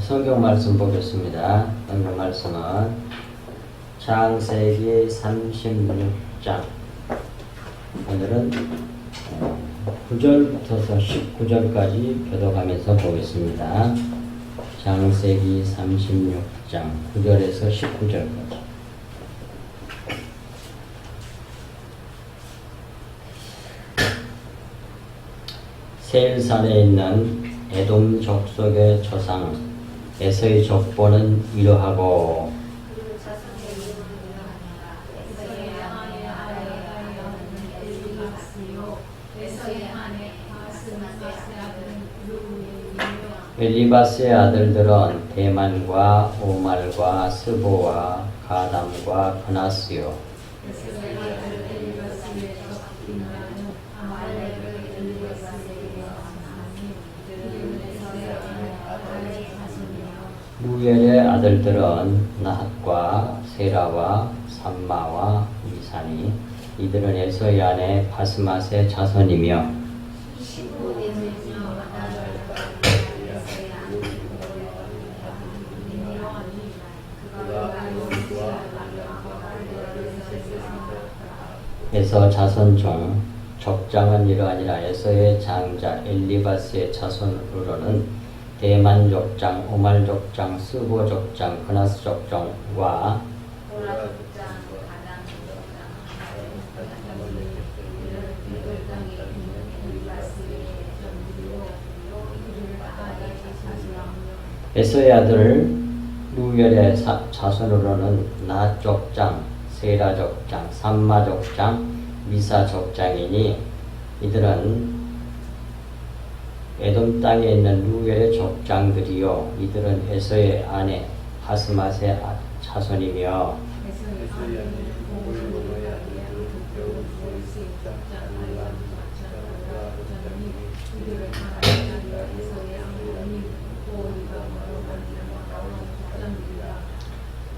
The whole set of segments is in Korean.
성경 말씀 보겠습니다. 성경 말씀은 창세기 36장. 오늘은 9절부터 19절까지 교독하면서 보겠습니다. 창세기 36장 9절에서 19절까지. 세일산에 있는 에돔 족속의 조상 에서의 족보는 이러하고 엘리바스의 아들들은 대만과 오말과 스보와 가담과 그나스요. 루엘의 아들들은 나핫과 세라와 삼마와 미산이. 이들은 에서의 아내 바스맛의 자손이며 에서 자손 중 족장은 이러하니라. 에서의 장자 엘리바스의 자손으로는 대만 족장, 오말 족장, 스보 족장, 그나스 족장과 에서의 아들 루엘의 자손으로는 나핫 족장, 세라 족장, 삼마 족장, 미사 족장이니 이들은 에돔 땅에 있는 루엘의 족장들이요. 이들은 에서의 아내 바스맛의 자손이며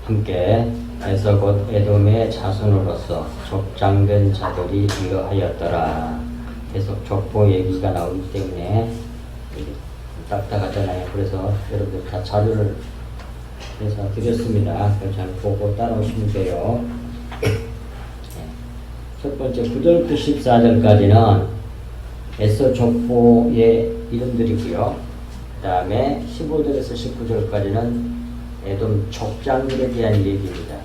함께 에서 곧 에돔의 자손으로서 족장된 자들이 이러하였더라. 계속 족보 얘기가 나오기 때문에 딱딱하잖아요. 그래서 여러분들 다 자료를 해서 드렸습니다. 잘 보고 따라오시면 돼요. 첫 번째 9절부터 14절까지는 에서 족보의 이름들이고요. 그 다음에 15절에서 19절까지는 에돔 족장들에 대한 얘기입니다.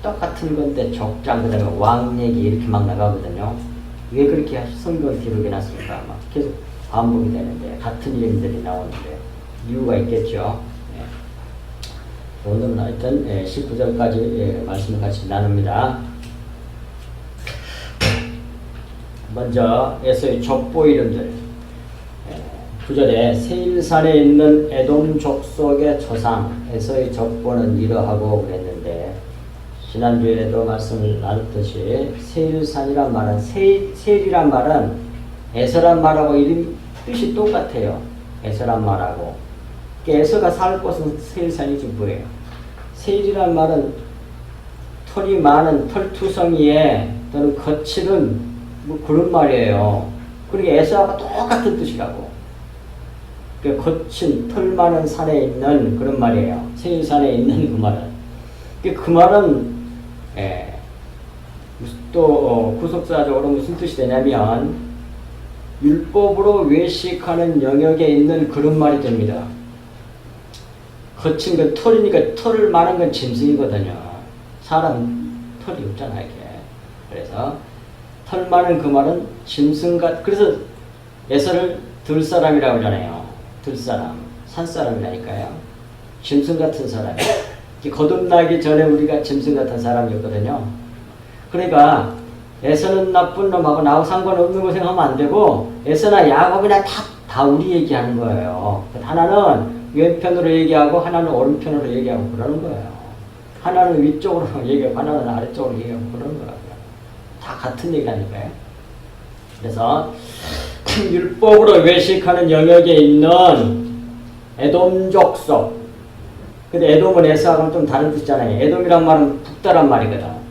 똑같은 건데 족장, 그 다음에 왕 얘기 이렇게 막 나가거든요. 왜 그렇게 성경 기록해 놨을까? 막 계속 반복이 되는데, 같은 이름들이 나오는데, 이유가 있겠죠. 네. 오늘은 하여튼 19절까지 말씀을 같이 나눕니다. 먼저 에서의 족보 이름들. 9절에 세일산에 있는 에돔 족속의 조상 에서의 족보는 이러하고 그랬는데, 지난주에도 말씀을 나눴듯이 세일산이란 말은 세일이란 말은 에서란 말하고 이름 뜻이 똑같아요. 에서란 말하고. 에서가 살 곳은 세일산이지 뭐예요. 세일이란 말은 털이 많은 털투성이에 또는 거칠은 뭐 그런 말이에요. 그러니까 에서하고 똑같은 뜻이라고. 거친 털 많은 산에 있는 그런 말이에요. 세일산에 있는 그 말은. 그 말은 또 구속사적으로 무슨 뜻이 되냐면 율법으로 외식하는 영역에 있는 그런 말이 됩니다. 거친 건 털이니까 털을 많은 건 짐승이거든요. 사람 털이 없잖아요. 이렇게. 그래서 털 많은 그 말은 짐승과, 그래서 에서를 들사람이라고 하잖아요. 들사람, 산사람이라니까요. 짐승 같은 사람. 거듭나기 전에 우리가 짐승 같은 사람이었거든요. 그러니까 에서는 나쁜 놈하고 나하고 상관없는 거 생각하면 안 되고, 에서나 야곱이나 다 우리 얘기하는 거예요. 하나는 왼편으로 얘기하고 하나는 오른편으로 얘기하고 그러는 거예요. 하나는 위쪽으로 얘기하고 하나는 아래쪽으로 얘기하고 그러는 거예요. 다 같은 얘기라니까요. 그래서 율법으로 외식하는 영역에 있는 에돔 족속. 근데 에돔은 에서하고는 좀 다른 뜻이잖아요. 에돔이란 말은 북다란 말이거든.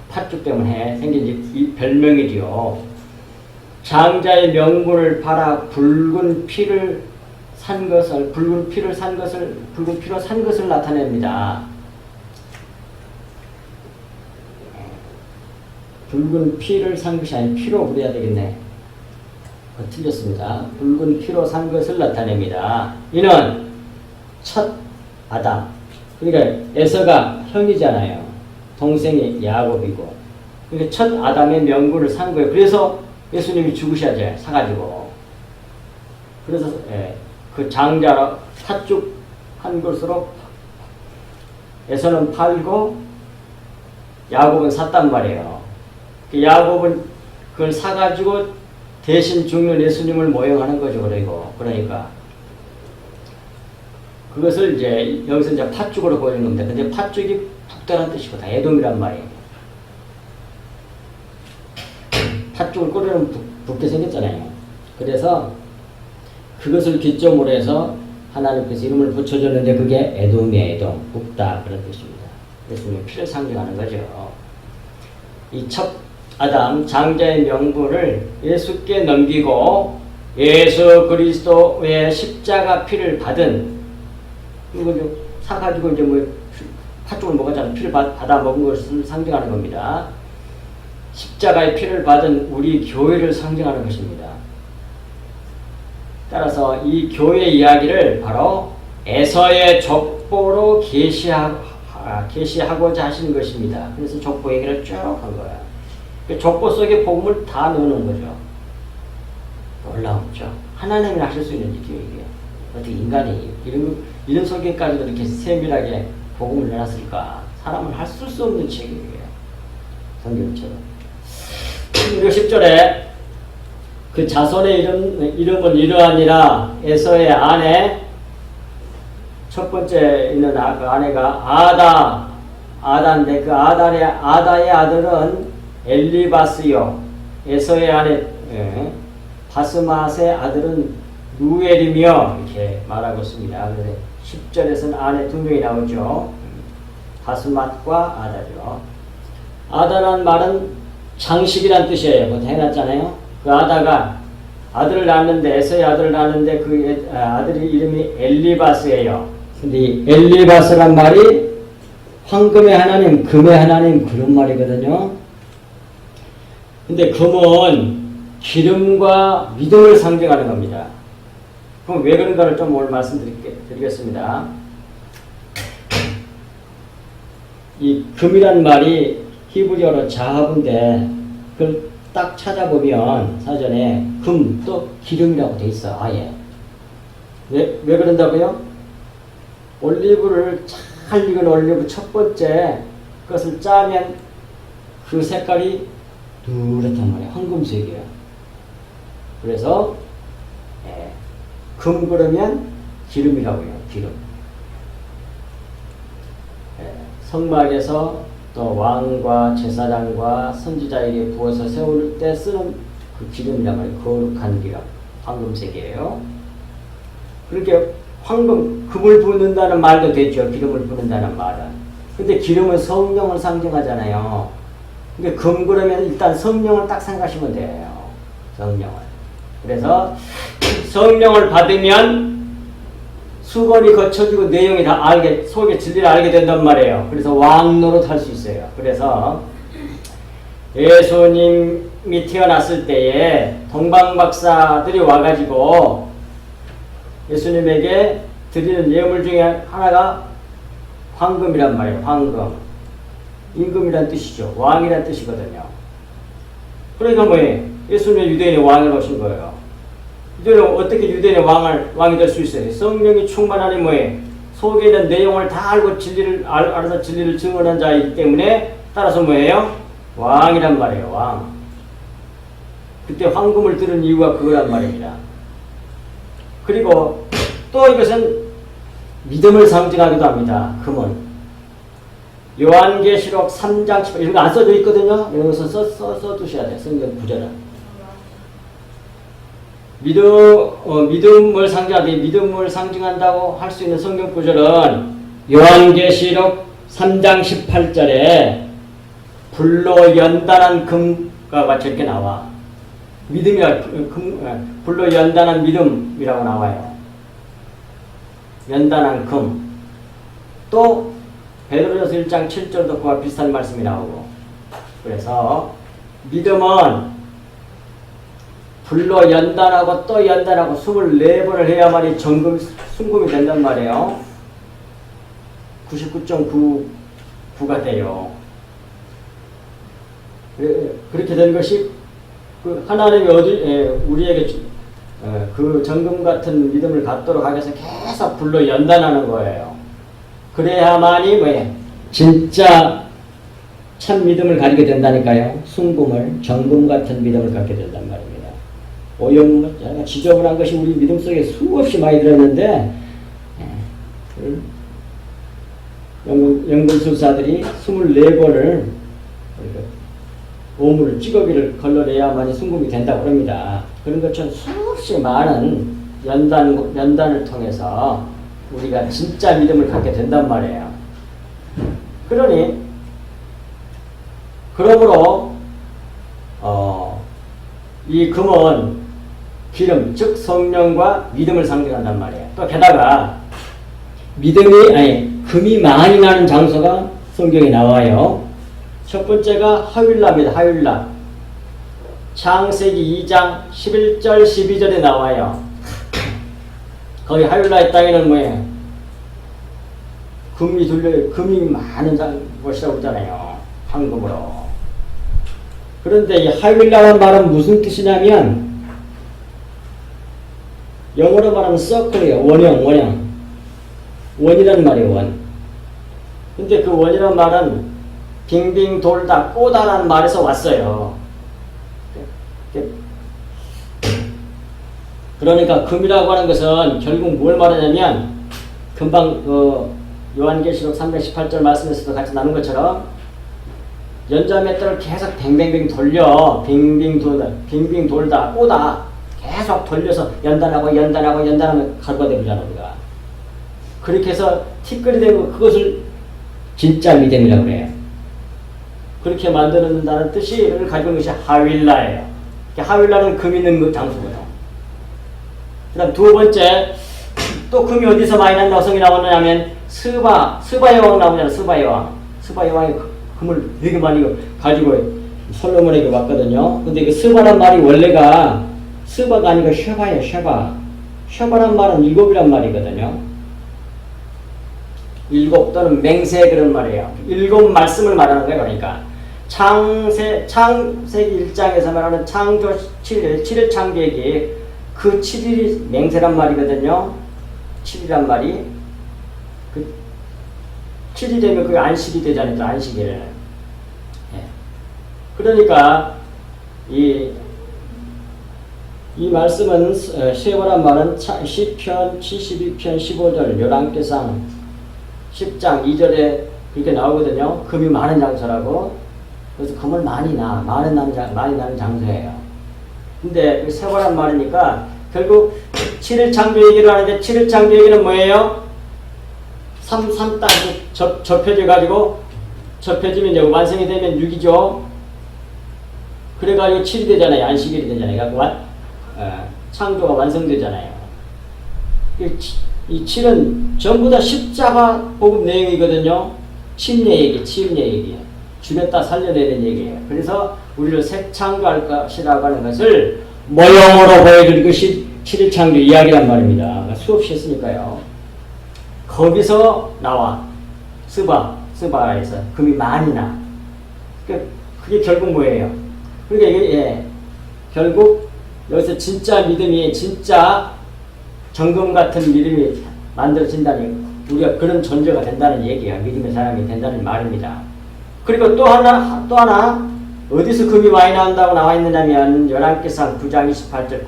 팥죽 때문에 생긴 이 별명이지요. 장자의 명분을 팔아 붉은 피를 산 것을, 붉은 피로 산 것을 나타냅니다. 붉은 피를 산 것이 아닌 피로 그려야 되겠네. 틀렸습니다. 붉은 피로 산 것을 나타냅니다. 이는 첫 아담. 그러니까 에서가 형이잖아요. 동생이 야곱이고. 그러니까 첫 아담의 명분을 산 거예요. 그래서 예수님이 죽으셔야죠. 사가지고. 그래서 그 장자로 팥죽한 것으로 에서는 팔고 야곱은 샀단 말이에요. 야곱은 그걸 사가지고 대신 죽는 예수님을 모형하는 거죠. 그러니까 그것을 이제 여기서 이제 팥죽으로 보이는 겁니다. 근데 팥죽이 북다란 뜻이거든. 에돔이란 말이에요. 팥죽을 끓이면 붓게 생겼잖아요. 그래서 그것을 기점으로 해서 하나님께서 이름을 붙여줬는데 그게 에돔이에요. 에돔. 북다 그런 뜻입니다. 예수님의 피를 상징하는 거죠. 이 첫 아담 장자의 명분을 예수께 넘기고 예수 그리스도의 십자가 피를 받은 이거 사가지고 이제 뭐 팥죽을 먹었잖아요. 피를 받아 먹은 것을 상징하는 겁니다. 십자가의 피를 받은 우리 교회를 상징하는 것입니다. 따라서 이 교회 이야기를 바로 에서의 족보로 계시하고자 하시는 것입니다. 그래서 족보 얘기를 쭉 한 거예요. 족보 속에 복음을 다 넣는 거죠. 놀라웠죠. 하나님이 하실 수 있는 일이에요, 이게. 어떻게 인간이 이런 설계까지도 이렇게 세밀하게 복음을 내놨을까? 사람은 할 수 없는 책이에요. 성경처럼. 그리고 10절에 그 자손의 이름은 이러하니라. 에서의 아내 첫 번째 있는 그 아내가 아다인데 그 아다의 아들은 엘리바스요. 에서의 아내 바스맛의 아들은 누엘이며 이렇게 말하고 있습니다. 그런데 10절에서는 아내 두 명이 나오죠. 바스맛과 아다죠. 아다라는 말은 장식이란 뜻이에요. 그거 해놨잖아요. 그 아다가 아들을 낳았는데 에서의 아들을 낳았는데 그 아들의 이름이 엘리바스예요. 근데 이 엘리바스란 말이 황금의 하나님, 금의 하나님 그런 말이거든요. 근데 금은 기름과 믿음을 상징하는 겁니다. 그럼 왜 그런가를 좀 오늘 말씀드리겠습니다. 이 금이란 말이 히브리어로 자합인데 그걸 딱 찾아보면 사전에 금 또 기름이라고 돼 있어. 아예. 왜 그런다고요? 올리브를 잘 익은 올리브 첫 번째 것을 짜면 그 색깔이 누렇단 말이에요. 황금색이에요. 그래서 금 그러면 기름이라고 해요. 기름. 성막에서 또 왕과 제사장과 선지자에게 부어서 세울 때 쓰는 그 기름이란 말이에요. 거룩한 기름. 황금색이에요. 그렇게 금을 붓는다는 말도 되죠. 기름을 붓는다는 말은. 근데 기름은 성령을 상징하잖아요. 근데 금 그러면 일단 성령을 딱 생각하시면 돼요. 성령을. 그래서 성령을 받으면 수건이 거쳐지고 내용이 다 속의 진리를 알게 된단 말이에요. 그래서 왕 노릇 할 수 있어요. 그래서 예수님이 태어났을 때에 동방박사들이 와가지고 예수님에게 드리는 예물 중에 하나가 황금이란 말이에요. 황금. 임금이란 뜻이죠. 왕이란 뜻이거든요. 그러니까 뭐예요? 예수님은 유대인의 왕으로 오신 거예요. 유대인은 어떻게 유대인의 왕이 될 수 있어요? 성령이 충만하니 뭐예요? 속에 있는 내용을 다 알고 알아서 진리를 증언한 자이기 때문에 따라서 뭐예요? 왕이란 말이에요. 왕. 그때 황금을 들은 이유가 그거란 말입니다. 그리고 또 이것은 믿음을 상징하기도 합니다. 금은. 요한계시록 3장 10절 이런 거 안 써져 있거든요. 여기서 써두셔야 돼요. 성경 구절은. 믿음을 상징한다고 할 수 있는 성경 구절은 요한계시록 3장 18절에 불로 연단한 금과 저렇게 나와. 불로 연단한 믿음이라고 나와요. 연단한 금. 또 베드로전서 1장 7절도 그와 비슷한 말씀이 나오고. 그래서 믿음은 불로 연단하고 또 연단하고 24번을 해야만이 순금이 된단 말이에요. 99.99가 돼요. 그렇게 된 것이 하나님이 우리에게 그 정금 같은 믿음을 갖도록 하기 위해서 계속 불로 연단하는 거예요. 그래야만이 진짜 참 믿음을 가지게 된다니까요. 순금을 정금 같은 믿음을 갖게 된단 말입니다. 오염, 지저분한 것이 우리 믿음 속에 수없이 많이 들었는데 연금술사들이 24번을 오물을 찌꺼기를 걸러내야만이 순금이 된다고 합니다. 그런 것처럼 수없이 많은 연단을 통해서 우리가 진짜 믿음을 갖게 된단 말이에요. 그러므로 이 금은 기름, 즉 성령과 믿음을 상징한단 말이에요. 또 게다가 금이 많이 나는 장소가 성경에 나와요. 첫 번째가 하윌라입니다. 하윌라. 창세기 2장 11절 12절에 나와요. 거기 하윌라의 땅에는 뭐예요? 금이 많은 곳이라고 그러잖아요. 황금으로. 그런데 이 하윌라란 말은 무슨 뜻이냐면 영어로 말하면 서클이에요. 원이라는 말이에요. 원. 근데 그 원이라는 말은 빙빙 돌다 꼬다라는 말에서 왔어요. 그러니까 금이라고 하는 것은 결국 뭘 말하냐면 금방 요한계시록 318절 말씀에서도 같이 나눈 것처럼 연자맷돌을 계속 뱅뱅뱅 돌려 빙빙 돌다 꼬다 계속 돌려서 연단하면 가루가 되잖아 우리가. 그렇게 해서 티끌이 되고 그것을 진짜 믿음이라고 그래요. 그렇게 만드는다는 뜻을 가지고 있는 것이 하윌라예요. 하윌라는 금 있는 장소고요. 그 다음 두 번째, 또 금이 어디서 많이 난다고 성이 나오느냐면 스바의 왕 나오잖아요. 스바의 왕이 금을 되게 많이 가지고 솔로몬에게 왔거든요. 근데 그 스바란 말이 원래가 스바가 아니고 쉐바예요. 쉐바란 말은 7이란 말이거든요. 7 또는 맹세 그런 말이에요. 7 말씀을 말하는 거예요. 그러니까 창세기 1장에서 말하는 창조 7일 창조기 그 7일이 맹세란 말이거든요. 7이란 말이 그 7이 되면 그게 안식이 되잖아요. 안식일. 예. 그러니까 이 말씀은 쉐바란 말은 시편 72편 15절 열왕기상 10장 2절에 그렇게 나오거든요. 금이 많은 장소라고. 그래서 금을 많이 나는 장소예요. 근데 세월한 말이니까 결국 7일 창조 얘기를 하는데 7일 창조 얘기는 뭐예요? 3 땅이 접혀져가지고 접혀지면 이제 완성이 되면 6이죠. 그래가지고 7이 되잖아요. 안식일이 되잖아요. 그러니까 창조가 완성되잖아요. 이 7은 전부 다 십자가 복음 내용이거든요. 침례 얘기. 죽였다 살려내는 얘기예요. 그래서 우리를 새 창조할 것이라고 하는 것을 모형으로 보여줄 것이 7일 창조 이야기란 말입니다. 수없이 했으니까요. 거기서 나와. 스바에서 금이 많이 나. 그게 결국 뭐예요? 그러니까 이게 결국 여기서 진짜 믿음이 진짜 정금 같은 믿음이 만들어진다니 우리가 그런 존재가 된다는 얘기야. 믿음의 사람이 된다는 말입니다. 그리고 또 하나 어디서 금이 많이 나온다고 나와 있느냐면 열왕기상 9장 28절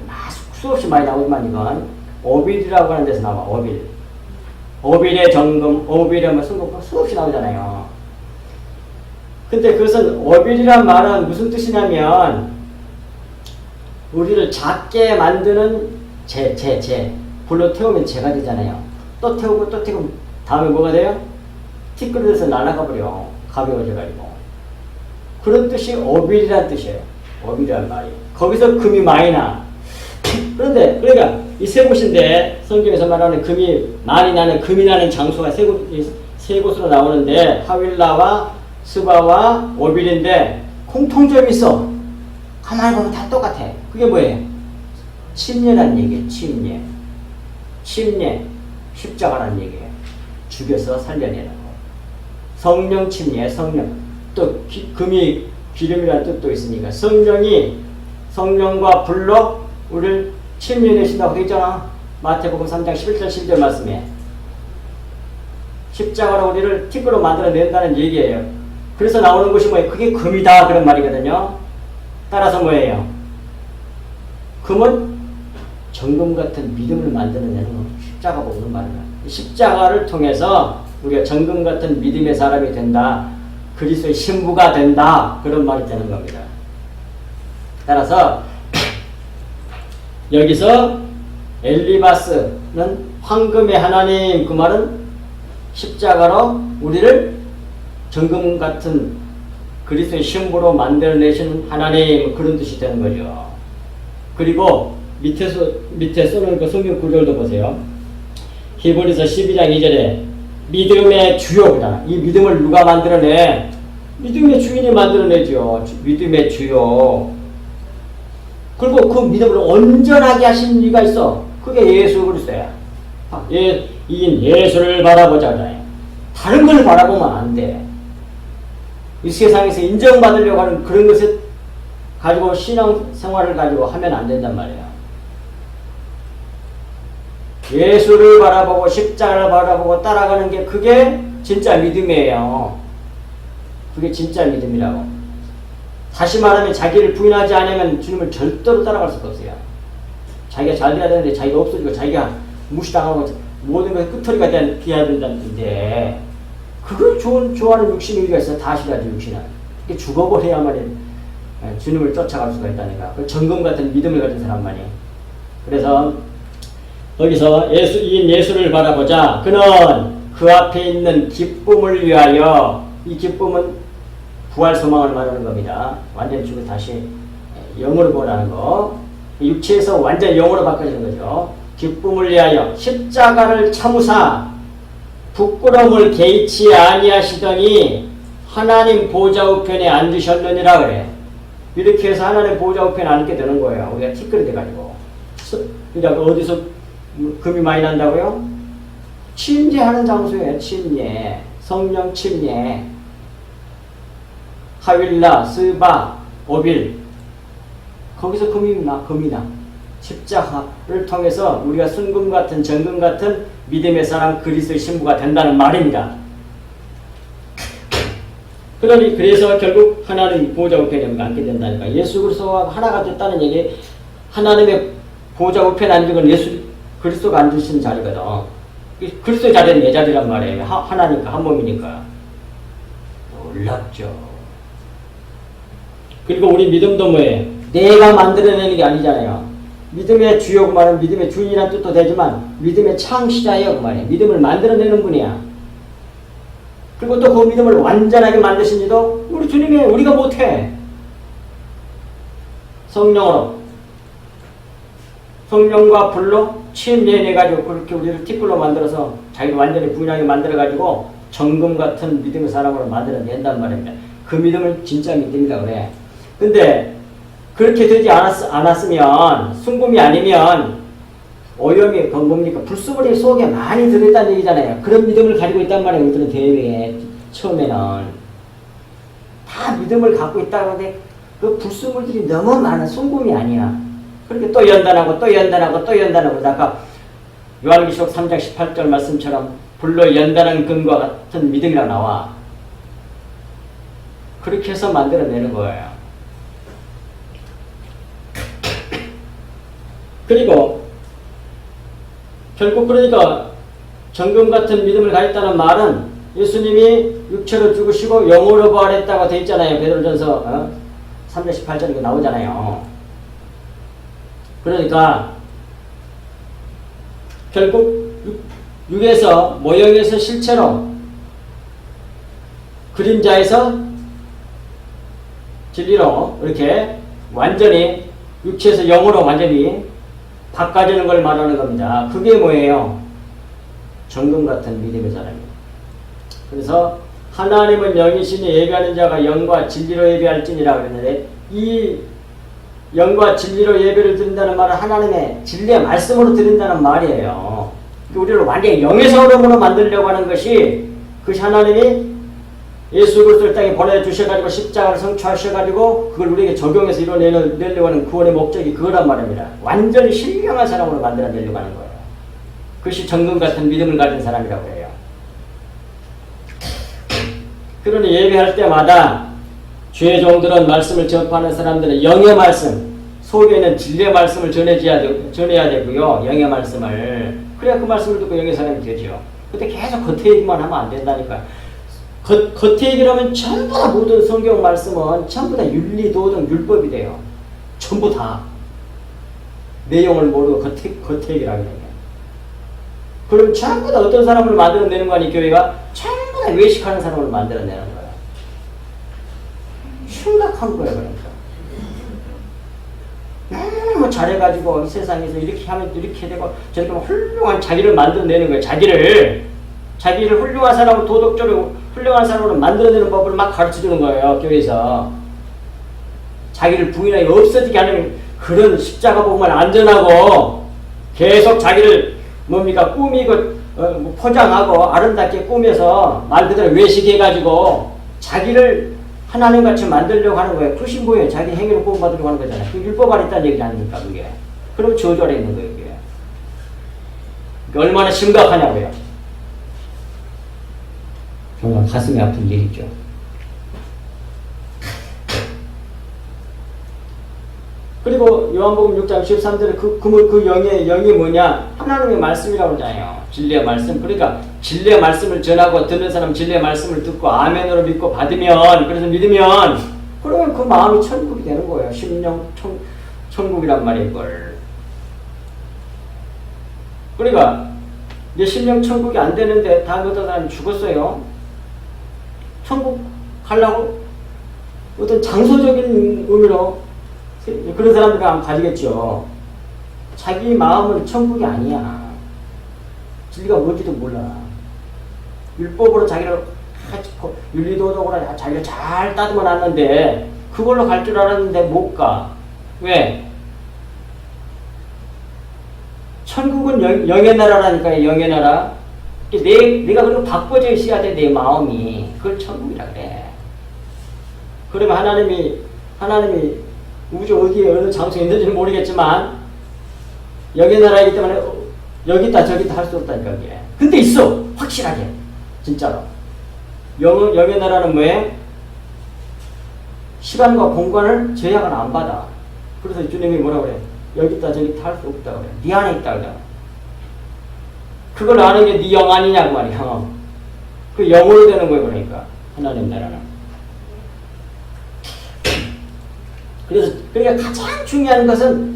수없이 많이 나오지만 이건 오빌이라고 하는 데서 나와. 오빌의 정금, 오빌의 순금 수없이 나오잖아요. 근데 그것은 오빌이란 말은 무슨 뜻이냐면 우리를 작게 만드는 재. 불로 태우면 재가 되잖아요. 또 태우고 다음에 뭐가 돼요? 티끌에서 날아가 버려. 가벼워져가지고. 그런 뜻이 오빌이라는 뜻이에요. 오빌이란 말이. 거기서 금이 많이 나. 그런데 그러니까 이 세 곳인데 성경에서 말하는 금이 많이 나는 금이 나는 장소가 세 곳으로 나오는데 하윌라와 스바와 오빌인데 공통점이 있어. 가만히 보면 다 똑같아. 그게 뭐예요? 침례란 얘기예요. 침례. 십자가란 얘기예요. 죽여서 살려내는 거. 성령 침례, 성령. 또 금이 기름이라는 뜻도 있으니까 성령과 불로 우리를 침례내신다고 되어 있잖아. 마태복음 3장 11절 12절 말씀에 십자가로 우리를 티끌로 만들어낸다는 얘기예요. 그래서 나오는 것이 뭐예요? 그게 금이다 그런 말이거든요. 따라서 뭐예요? 금은 정금 같은 믿음을 만들어내는 거. 십자가 보는 말이야. 십자가를 통해서 우리가 정금 같은 믿음의 사람이 된다. 그리스도의 신부가 된다. 그런 말이 되는 겁니다. 따라서 여기서 엘리바스는 황금의 하나님, 그 말은 십자가로 우리를 정금 같은 그리스도의 신부로 만들어내시는 하나님, 그런 뜻이 되는 거죠. 그리고 밑에 써놓은 그 성경 구절도 보세요. 히브리서 12장 2절에 믿음의 주요다. 이 믿음을 누가 만들어내? 믿음의 주인이 만들어내죠. 믿음의 주요. 그리고 그 믿음을 온전하게 하신 이가 있어. 그게 예수 그리스도야. 이 예수를 바라보자. 다른 걸 바라보면 안 돼. 이 세상에서 인정받으려고 하는 그런 것을 가지고 신앙생활을 가지고 하면 안 된단 말이야. 예수를 바라보고 십자가를 바라보고 따라가는 게 그게 진짜 믿음이에요. 그게 진짜 믿음이라고. 다시 말하면 자기를 부인하지 않으면 주님을 절대로 따라갈 수가 없어요. 자기가 잘 돼야 되는데 자기가 없어지고 자기가 무시당하고 모든 것의 끄트리가 돼야 된다는 건데 그걸 좋아하는 육신의 의가 있어. 다 싫어하지 육신은. 죽어버려야만 주님을 쫓아갈 수가 있다니까. 그 정금 같은 믿음을 가진 사람만이. 그래서 거기서 예수를 바라보자. 그는 그 앞에 있는 기쁨을 위하여, 이 기쁨은 부활 소망을 말하는 겁니다. 완전히 죽어 다시 영으로 보라는 거. 육체에서 완전히 영으로 바꿔지는 거죠. 기쁨을 위하여 십자가를 참으사 부끄러움을 개의치 아니하시더니 하나님 보좌 우편에 앉으셨느니라 그래. 이렇게 해서 하나님 보좌 우편에 앉게 되는 거예요. 우리가 티끌이 돼가지고. 그러니까 어디서 금이 많이 난다고요? 침례하는 장소예요. 침례. 성령 침례. 하윌라, 스바, 오빌. 거기서 금이 나. 십자가를 통해서 우리가 순금 같은 정금 같은 믿음의 사람 그리스도의 신부가 된다는 말입니다. 그래서 결국 하나님 보좌 우편에 앉게 된다니까. 예수 그리스도와 하나가 됐다는 얘기. 하나님의 보좌 우편에 앉은 건 예수 그리스도가 앉으신 자리거든. 그리스도의 자리는 내 자리란 말이에요. 하나니까 한 몸이니까. 놀랍죠. 그리고 우리 믿음도 뭐예요? 내가 만들어내는 게 아니잖아요. 믿음의 주요 그 말은 믿음의 주인이라는 뜻도 되지만 믿음의 창시자예요 그 말이에요. 믿음을 만들어내는 분이야. 그리고 또 그 믿음을 완전하게 만드신 이도 우리 주님이 우리가 못해. 성령과 불로 침례해가지고 그렇게 우리를 티끌로 만들어서 자기를 완전히 부인하게 만들어가지고 정금 같은 믿음의 사람으로 만들어낸단 말입니다. 그 믿음을 진짜 믿음이다 그래. 근데 그렇게 되지 않았으면 순금이 아니면 오염이 뭡니까? 불순물이 속에 많이 들어있다는 얘기잖아요. 그런 믿음을 가지고 있단 말이에요. 우리들은 대회에 처음에는 다 믿음을 갖고 있다고 하는데 그 불순물들이 너무 많아. 순금이 아니야. 그렇게 또 연단하고 아까 요한계시록 3장 18절 말씀처럼 불로 연단한 금과 같은 믿음이라고 나와. 그렇게 해서 만들어내는 거예요. 그리고 결국 그러니까 정금 같은 믿음을 가졌다는 말은 예수님이 육체로 죽으시고 영으로 부활했다고 되어 있잖아요. 베드로전서 3장 18절에 이거 나오잖아요. 그러니까 결국 육에서 모형에서 실체로 그림자에서 진리로 이렇게 완전히 육체에서 영으로 완전히 바꿔지는 걸 말하는 겁니다. 그게 뭐예요? 정금 같은 믿음의 사람이에요. 그래서 하나님은 영이시니 예배하는 자가 영과 진리로 예배할지니라 그랬는데, 이 영과 진리로 예배를 드린다는 말은 하나님의 진리의 말씀으로 드린다는 말이에요. 우리를 완전히 영의 사람으로 만들려고 하는 것이, 그것이 하나님이 예수 그리스도를 땅에 보내주셔가지고 십자가를 성취하셔가지고 그걸 우리에게 적용해서 이뤄내려고 하는 구원의 목적이 그거란 말입니다. 완전히 신령한 사람으로 만들어내려고 하는 거예요. 그것이 정금 같은 믿음을 가진 사람이라고 해요. 그러니 예배할 때마다 주의 종들은 말씀을 접하는 사람들은 영의 말씀, 속에는 진리의 말씀을 전해야 되고요. 영의 말씀을. 그래야 그 말씀을 듣고 영의 사람이 되죠. 근데 계속 겉에 얘기만 하면 안 된다니까요. 겉에 얘기를 하면 전부 다 모든 성경 말씀은 전부 다 윤리, 도덕, 율법이 돼요. 전부 다. 내용을 모르고 겉에 얘기를 하게 되면. 그럼 전부 다 어떤 사람을 만들어내는 거 아니, 교회가? 전부 다 외식하는 사람을 만들어내는 거야. 심각한 거예요, 그러니까. 너무 잘해가지고 이 세상에서 이렇게 하면 이렇게 되고 저렇게 하면 훌륭한 자기를 만들어내는 거예요. 자기를 훌륭한 사람으로, 도덕적으로 훌륭한 사람으로 만들어내는 법을 막 가르쳐주는 거예요, 교회에서. 자기를 부인하게 없어지게 하는 그런 십자가 복음을 안전하고 계속 자기를 뭡니까 꾸미고 포장하고 아름답게 꾸며서 말 그대로 외식해가지고 자기를 하나님같이 만들려고 하는 거예요. 그것이 뭐예요? 자기 행위를 구원받으려고 하는 거잖아요. 그 율법 안에 있다는 얘기 아닙니까, 그게? 그럼 저주 아래 있는 거예요, 그게. 그게 얼마나 심각하냐고요. 정말 가슴이 아픈 일이죠. 그리고 요한복음 6장 13절에 그 영이 뭐냐? 하나님의 말씀이라고 하잖아요. 진리의 말씀. 그러니까 진리의 말씀을 전하고 듣는 사람 진리의 말씀을 듣고 아멘으로 믿고 받으면, 그래서 믿으면, 그러면 그 마음이 천국이 되는 거예요. 심령 천국이란 말이에요, 이걸. 그러니까 이제 심령 천국이 안 되는데 다음 어떤 사람이 죽었어요. 천국 가려고 어떤 장소적인 의미로 그런 사람들이 가지겠죠. 자기 마음은 천국이 아니야. 진리가 뭔지도 몰라. 율법으로 자기를 윤리도덕으로 자기를 잘 따듬어 놨는데 그걸로 갈 줄 알았는데 못 가. 왜? 천국은 영의 나라라니까요. 영의 나라. 내가 그리고 바꿔져 있어야 돼. 내 마음이. 그걸 천국이라 그래. 그러면 하나님이 우주 어디에 어느 장소에 있는지는 모르겠지만 영의 나라이기 때문에 여기 있다 저기 있다 할 수 없다니까 그게. 근데 있어. 확실하게. 진짜로. 영의 나라는 뭐예요? 시간과 공간을 제약을 안 받아. 그래서 주님이 뭐라 그래? 여기 있다 저기 있다 할 수 없다 그래. 네 안에 있다 그래. 그걸 아는 게 네 영 아니냐고 말이야. 그 영으로 되는 거예요, 그러니까. 하나님 나라는. 그러니까 가장 중요한 것은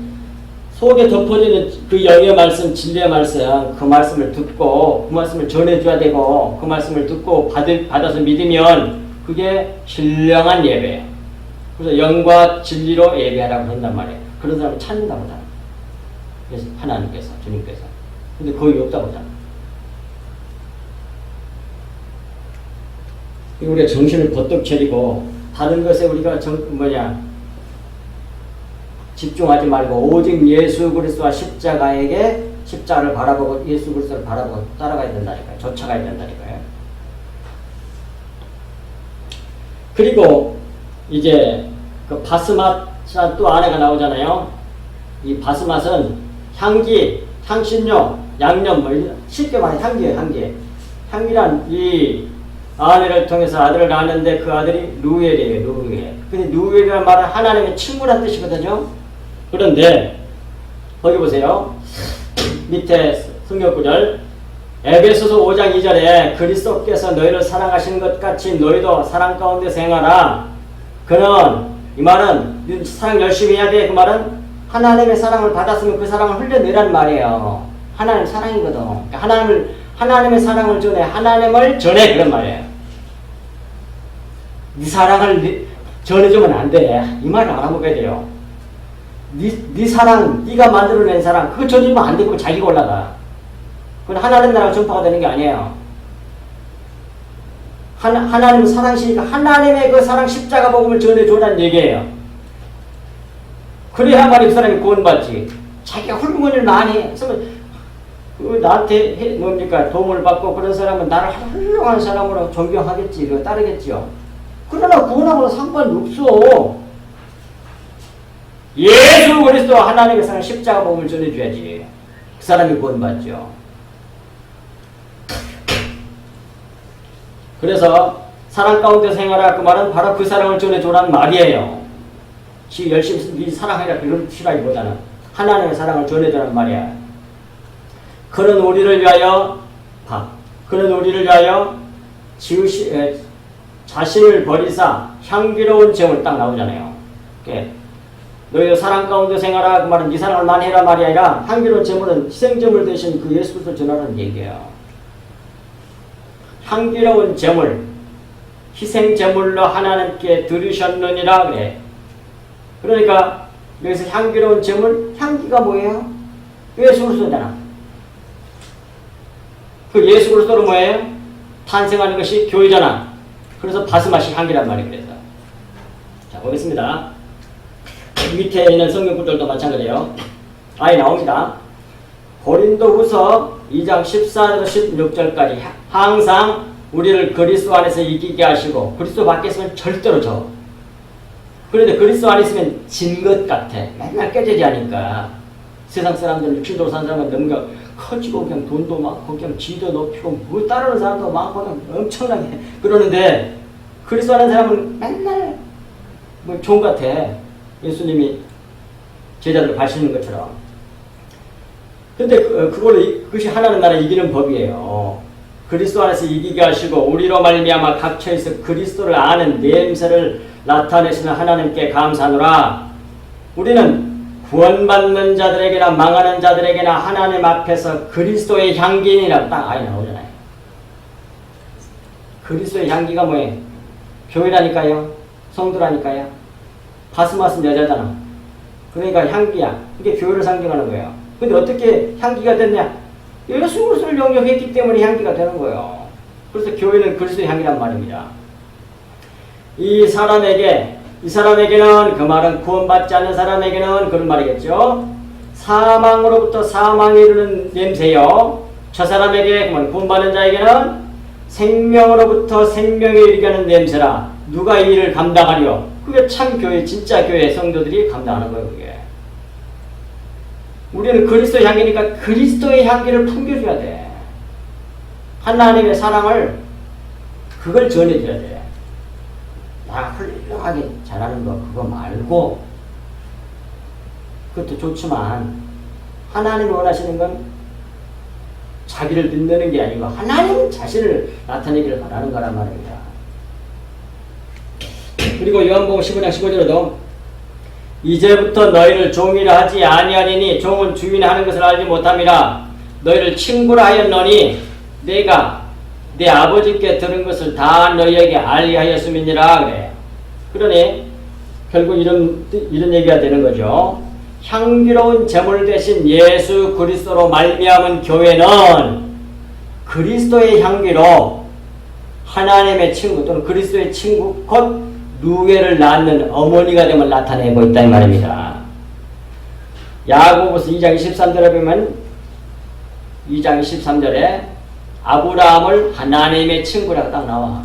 속에 덮어지는 그 영의 말씀, 진리의 말씀, 그 말씀을 듣고 그 말씀을 전해줘야 되고 그 말씀을 듣고 받아서 믿으면 그게 신령한 예배예요. 그래서 영과 진리로 예배하라고 한단 말이에요. 그런 사람을 찾는다고 하잖아요. 그래서 하나님께서, 주님께서. 근데 거의 없다고 하잖아요. 우리가 정신을 버떡 차리고 다른 것에 우리가 집중하지 말고 오직 예수 그리스도와 십자가를 바라보고 예수 그리스도를 바라보고 따라가야 된다니까요. 쫓아가야 된다니까요. 그리고 이제 그 바스맛 또 안에가 나오잖아요. 이 바스맛은 향기, 향신료, 양념 쉽게 말해 향기예요. 향기란 이 아내를 통해서 아들을 낳았는데 그 아들이 루엘이에요. 루엘. 근데 루엘이라는 말은 하나님의 친구란 뜻이거든요. 그런데 거기 보세요. 밑에 성경 구절 에베소서 5장 2절에 그리스도께서 너희를 사랑하신 것 같이 너희도 사랑 가운데 행하라. 그는 이 말은 사랑 열심히 해야 돼. 그 말은 하나님의 사랑을 받았으면 그 사랑을 흘려내라는 말이에요. 하나님 사랑이거든. 하나님의 사랑을 전해. 하나님을 전해. 그런 말이에요. 네 사랑을 전해주면 안 돼. 이 말을 알아먹어야 돼요. 네 사랑, 네가 만들어낸 사랑, 그거 전이면 안 되고 자기가 올라가. 그건 하나님 나라 전파가 되는 게 아니에요. 하나님은 사랑이시니까 하나님의 그 사랑 십자가 복음을 전해줘라는 얘기예요. 그래야만 그 사람이 구원받지. 자기가 훌륭한 일 많이 했으면 나한테 뭡니까 도움을 받고 그런 사람은 나를 훌륭한 사람으로 존경하겠지, 따르겠지요. 그러나 구원하고는 상관이 없어. 예수 그리스도 하나님의 사랑 십자가 복음을 전해줘야지. 그 사람이 구원받죠. 그래서 사랑 가운데 생활하라 그 말은 바로 그 사랑을 전해줘라는 말이에요. 지 열심히 사랑해라 그런 시라기보다는 하나님의 사랑을 전해줘라는 말이야. 그는 우리를 위하여 그는 우리를 위하여 자신을 버리사 향기로운 제물 딱 나오잖아요. 너희 사랑 가운데 생활하라 그 말은 네 사랑을 많이 해라 말이 아니라 향기로운 제물은 희생제물 대신 그 예수 그리스도를 전하라는 얘기예요. 향기로운 제물, 희생제물로 하나님께 드리셨느니라 그래. 그러니까 여기서 향기로운 제물, 향기가 뭐예요? 예수 그리스도잖아. 그 예수 그리스도로 뭐예요? 탄생하는 것이 교회잖아. 그래서 바스맛이 향기란 말이에요. 그래서 자 보겠습니다. 밑에 있는 성경 구절도 마찬가지예요. 아예 나옵니다. 고린도후서 2장 14절 16절까지 항상 우리를 그리스도 안에서 이기게 하시고 그리스도 밖에 있으면 절대로 져. 그런데 그리스도 안에 있으면 진 것 같아. 맨날 깨져지 하니까 세상 사람들은 육신도로 사는 사람은 너무 커지고 그냥 돈도 많고 그냥 지도 높이고 뭐 따르는 사람도 많고 그냥 엄청나게 그러는데 그리스도 안에 사람은 맨날 뭐 좋은 것 같아. 예수님이 제자들을 가시는 것처럼. 근데 그것이 하나님 나라 이기는 법이에요. 그리스도 안에서 이기게 하시고 우리로 말미암아 각처에서 그리스도를 아는 냄새를 나타내시는 하나님께 감사하노라. 우리는 구원받는 자들에게나 망하는 자들에게나 하나님 앞에서 그리스도의 향기니라 딱 아예 나오잖아요. 그리스도의 향기가 뭐예요? 교회라니까요. 성도라니까요. 바스맛은 여자잖아. 그러니까 향기야. 이게 교회를 상징하는 거예요. 근데 어떻게 향기가 됐냐? 예수 그리스도를 영접했기 때문에 향기가 되는 거예요. 그래서 교회는 그리스도의 향기란 말입니다. 이 사람에게는 그 말은 구원받지 않는 사람에게는 그런 말이겠죠. 사망으로부터 사망에 이르는 냄새요. 저 사람에게 구원받는 자에게는 생명으로부터 생명에 이르게 하는 냄새라. 누가 이 일을 감당하리요? 그게 참 교회, 진짜 교회 성도들이 감당하는 거예요. 그게. 우리는 그리스도의 향기니까 그리스도의 향기를 풍겨줘야 돼. 하나님의 사랑을 그걸 전해줘야 돼. 나 훌륭하게 잘하는 거 그거 말고 그것도 좋지만 하나님이 원하시는 건 자기를 빛내는 게 아니고 하나님 자신을 나타내기를 바라는 거란 말입니다. 그리고 요한복음 15장 15절에도 이제부터 너희를 종이라 하지 아니하리니 종은 주인이 하는 것을 알지 못함이라. 너희를 친구라 하였노니 내가 내 아버지께 들은 것을 다 너희에게 알리하였음이니라 그래. 그러니 결국 이런 얘기가 되는 거죠. 향기로운 제물 대신 예수 그리스도로 말미암은 교회는 그리스도의 향기로 하나님의 친구 또는 그리스도의 친구 곧 누게를 낳는 어머니가 됨을 나타내고 있다 이 말입니다. 야고보서 2장 23절에 보면 2장 23절에 아브라함을 하나님의 친구라고 딱 나와.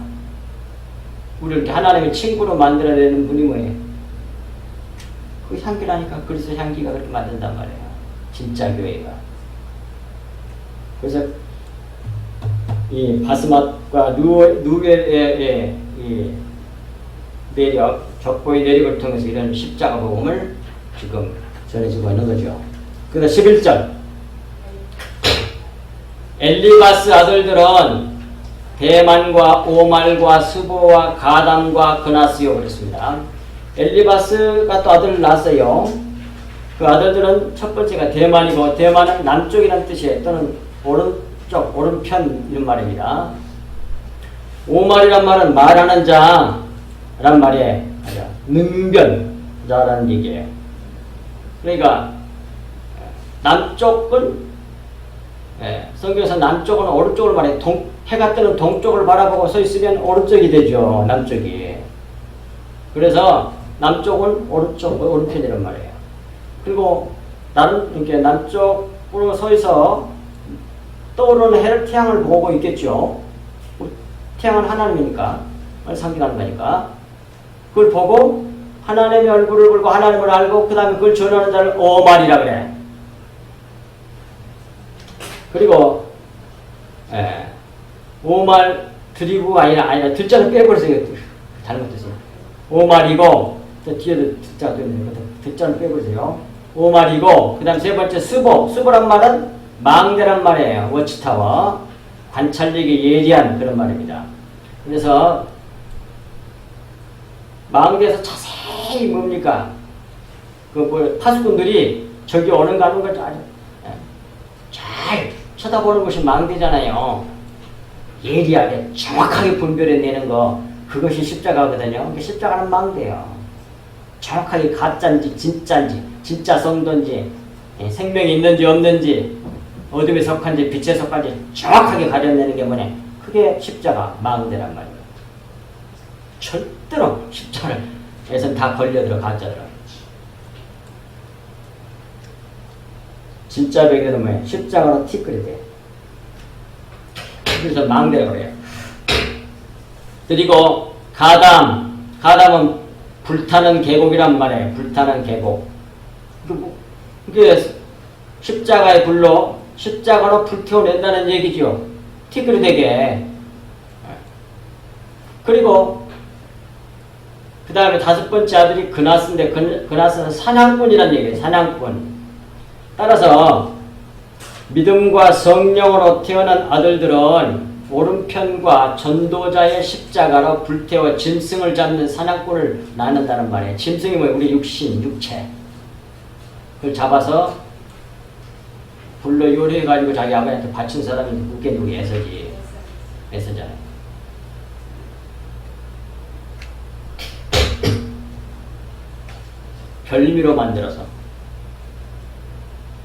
우리를 이렇게 하나님의 친구로 만들어내는 분이 뭐예요? 그 향기라니까. 그리스도 향기가 그렇게 만든단 말이에요. 진짜 교회가. 그래서 이 바스맛과 누게의 이 내력, 족보의 내력을 통해서 이런 십자가 복음을 지금 전해지고 있는 거죠. 그래서 11절 엘리바스 아들들은 대만과 오말과 스보와 가담과 그나스요 그랬습니다. 엘리바스가 또 아들을 낳았어요. 그 아들들은 첫 번째가 대만이고 대만은 남쪽이라는 뜻이에요. 또는 오른쪽, 오른편 이런 말입니다. 오말이란 말은 말하는 자란 말이에요. 능변자라는 얘기예요. 그러니까 남쪽은 성경에서 남쪽은 오른쪽을 말해. 해가 뜨는 동쪽을 바라보고 서 있으면 오른쪽이 되죠. 남쪽이. 그래서 남쪽은 오른편이란 말이에요. 그리고 나는 이렇게 남쪽으로 서 있어 떠오르는 해를 태양을 보고 있겠죠. 태양은 하나님이니까 상징하는 거니까 그걸 보고 하나님의 얼굴을 보고 하나님을 알고 그 다음에 그걸 전하는 자를 오말이라 그래. 그리고 오말 드리고 아니라 들자는 빼버리세요. 잘못했어요. 오말이고 뒤에도 듣자가 있는 거 듣자는 빼버리세요. 오말이고 그 다음 세 번째 수보란 말은 망대란 말이에요. 워치타워 관찰력이 예리한 그런 말입니다. 그래서 망대에서 자세히 뭡니까 파수꾼들이 저기 오는 가는 걸 잘 쳐다보는 것이 망대잖아요. 예리하게 정확하게 분별해내는 거 그것이 십자가거든요. 십자가는 망대예요. 정확하게 가짜인지 진짜인지 진짜 성도인지 생명이 있는지 없는지 어둠에 속한지 빛에 속한지 정확하게 가려내는 게 뭐냐. 그게 십자가 망대란 말이에요. 절대로 십자가에선 다 걸려들어 가짜들어. 진짜 배경은 뭐예요? 십자가로 티끌이 돼. 그래서 망대라고 그래요. 그리고 가담은 불타는 계곡이란 말이에요. 불타는 계곡. 그게 십자가의 불로 십자가로 불태워낸다는 얘기죠. 티끌이 되게. 그리고 그 다음에 다섯 번째 아들이 그나스인데 그나스는 사냥꾼이란 얘기예요. 사냥꾼. 따라서 믿음과 성령으로 태어난 아들들은 오른편과 전도자의 십자가로 불태워 짐승을 잡는 사냥꾼을 낳는다는 말이에요. 짐승이 뭐예요? 우리 육체. 그걸 잡아서 불로 요리해가지고 자기 아버지한테 바친 사람이 누구 에서잖아요. 별미로 만들어서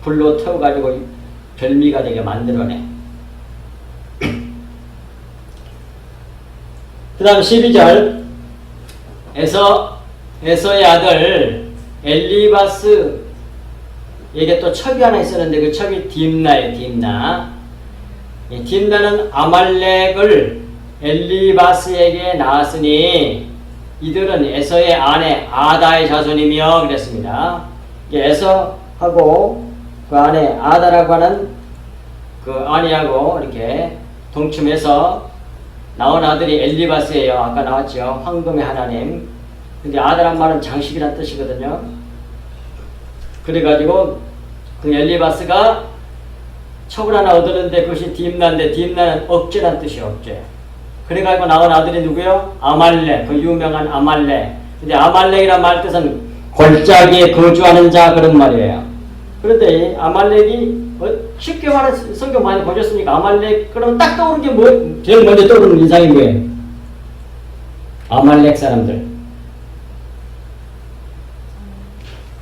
불로 태워가지고 별미가 되게 만들어내. 그 다음 12절 에서의 아들 엘리바스에게 또 첩이 하나 있었는데 그 첩이 딥나예요. 딥나는 아말렉을 엘리바스에게 낳았으니 이들은 에서의 아내 아다의 자손이며 그랬습니다. 에서하고 그 아내 아다라고 하는 그 아내하고 이렇게 동침해서 나온 아들이 엘리바스예요. 아까 나왔죠. 황금의 하나님. 근데 아다란 말은 장식이란 뜻이거든요. 그래가지고 그 엘리바스가 첩을 하나 얻었는데 그것이 딥나인데 딥나는 억제란 뜻이에요. 억제. 그래가지고 나온 아들이 누구요? 아말렉. 그 유명한 아말렉. 근데 아말렉이란 말 뜻은 골짜기에 거주하는 자 그런 말이에요. 그런데 이 아말렉이 쉽게 말해서 성경 많이 보셨으니까 아말렉 그러면 딱 떠오르는 게 뭐 제일 먼저 떠오르는 인상이 뭐예요? 아말렉 사람들.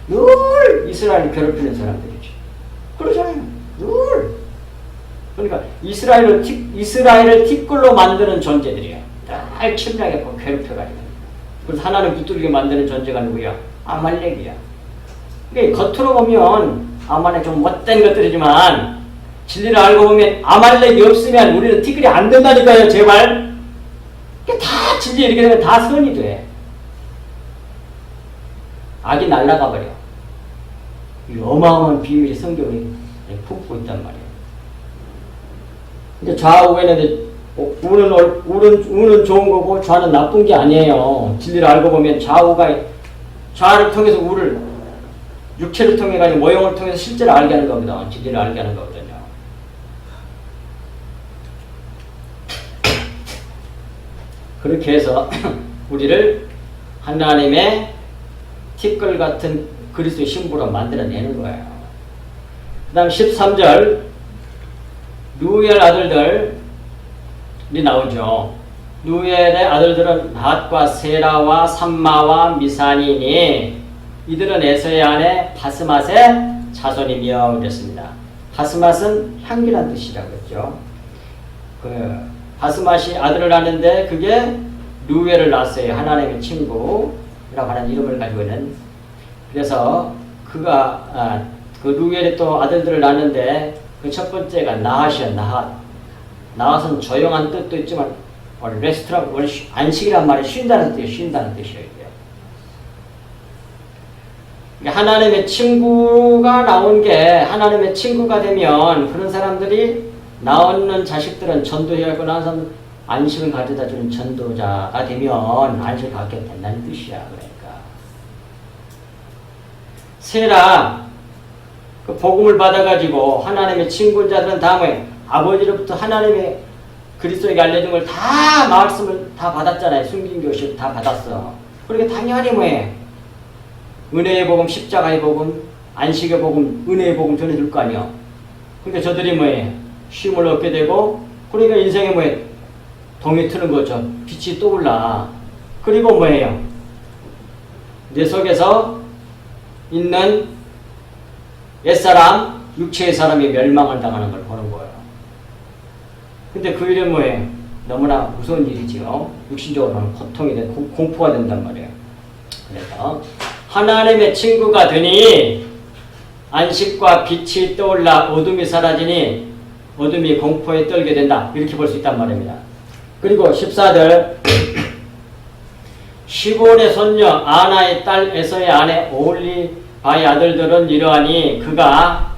늘 이스라엘을 괴롭히는 사람들이죠. 그러잖아요. 늘. 그러니까 이스라엘을 티끌로 만드는 존재들이에요. 날 침략했고 괴롭혀가지고. 그래서 하나님 붙들게 만드는 존재가 누구야? 아말렉이야. 그러니까 겉으로 보면 아말렉 좀 못된 것들이지만 진리를 알고 보면 아말렉이 없으면 우리는 티끌이 안 된다니까요. 제발. 다 진리 이렇게 되면 다 선이 돼. 악이 날아가 버려. 이 어마어마한 비밀이 성경에 품고 있단 말이에요. 근데 좌우에는 우는 좋은 거고 좌는 나쁜 게 아니에요. 진리를 알고 보면 좌를 통해서 우를 육체를 통해 가지고 모형을 통해서 실제를 알게 하는 겁니다. 진리를 알게 하는 거거든요. 그렇게 해서 우리를 하나님의 티끌 같은 그리스도의 신부로 만들어내는 거예요. 그 다음 13절 루엘 아들들이 나오죠. 루엘의 아들들은 낫과 세라와 삼마와 미산이니 이들은 에서의 아내 바스맛의 자손이며 그랬습니다. 바스맛은 향기란 뜻이라고 했죠. 그 바스맛이 아들을 낳는데 그게 루엘을 낳았어요. 하나님의 친구라고 하는 이름을 가지고 있는. 그래서 그가 그 루엘이 또 아들들을 낳는데 그 첫 번째가 나핫이야. 나핫은 조용한 뜻도 있지만 레스트라 원래 안식이란 말이 쉰다는 뜻이에요. 쉰다는 뜻이에요. 하나님의 친구가 나온 게 하나님의 친구가 되면 그런 사람들이 나오는 자식들은 전도해야 하고 나서 안식을 가져다 주는 전도자가 되면 안식을 갖게 된다는 뜻이야. 그러니까 세라 그 복음을 받아가지고 하나님의 친구인 자들은 다음에 아버지로부터 하나님의 그리스도에게 알려준 걸 다 말씀을 다 받았잖아요. 숨긴 교실 다 받았어. 그러니까 당연히 뭐해? 은혜의 복음, 십자가의 복음, 안식의 복음, 은혜의 복음 전해줄 거 아니야. 그러니까 저들이 뭐해? 쉼을 얻게 되고, 그러니까 인생에 뭐해? 동이 트는 거죠. 빛이 떠올라. 그리고 뭐예요? 내 속에서 있는 옛사람, 육체의 사람이 멸망을 당하는 걸 보는 거예요. 근데 그 일은 뭐예요? 너무나 무서운 일이지요. 육신적으로는 고통이 된 공포가 된단 말이에요. 그래서 하나님의 친구가 되니 안식과 빛이 떠올라 어둠이 사라지니 어둠이 공포에 떨게 된다. 이렇게 볼 수 있단 말입니다. 그리고 14절 시몬의 손녀 아나의 딸 에서의 아내 오홀리바의 아들들은 이러하니 그가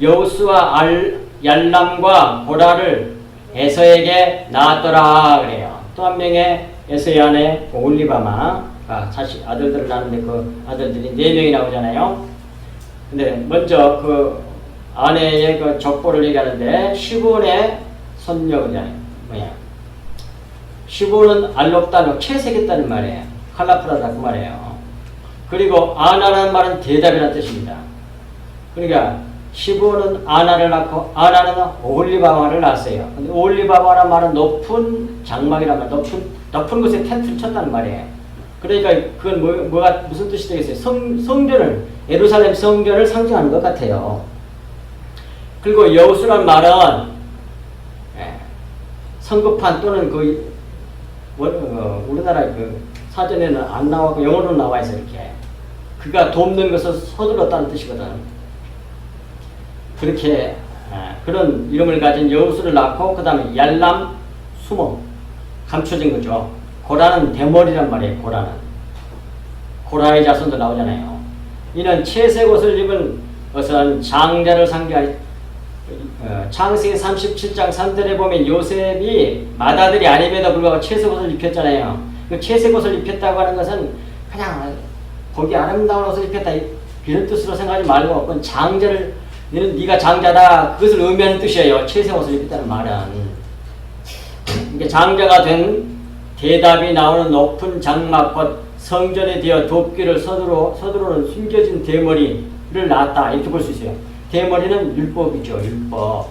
여우수와 얄람과 보라를 에서에게 낳았더라 그래요. 또 한 명의 에서의 아내 오홀리바마 자식 아들들을 낳는데 그 아들들이 4명이 나오잖아요. 근데 먼저 그 아내의 그 족보를 얘기하는데 시몬의 손녀잖아요. 뭐야? 시몬은 알롭다는 채색했다는 말이에요. 칼라프라다 그 말이에요. 그리고 아나라는 말은 대답이라는 뜻입니다. 그러니까 시몬은 아나를 낳고 아나는 오홀리바마를 낳았어요. 근데 오홀리바마라는 말은 높은 장막이란 말, 높은 곳에 텐트를 쳤다는 말이에요. 그러니까 그건 무슨 뜻이 되겠어요? 성전을 예루살렘 성전을 상징하는 것 같아요. 그리고 여우수란 말은 성급한 또는 우리나라 그 사전에는 안 나와고 영어로 나와 있어 이렇게. 그가 돕는 것을 서둘렀다는 뜻이거든. 그렇게 그런 이름을 가진 여우수를 낳고 그 다음에 얄람, 수모 감춰진 거죠. 고라는 대머리란 말이에요. 고라의 자손도 나오잖아요. 이는 채색 옷을 입은 것은 장자를 상징하는 창세기 37장 3절에 보면 요셉이 맏아들이 아님에도 불구하고 채색 옷을 입혔잖아요. 그 채색 옷을 입혔다고 하는 것은 그냥 거기 아름다운 옷을 입혔다 이런 뜻으로 생각하지 말고 그건 장자를 네가 장자다 그것을 의미하는 뜻이에요. 채색 옷을 입혔다는 말은. 이게 장자가 된 대답이 나오는 높은 장막 곧 성전에 되어 돕기를 서두로는 숨겨진 대머리를 낳았다 이렇게 볼 수 있어요. 대머리는 율법이죠. 율법.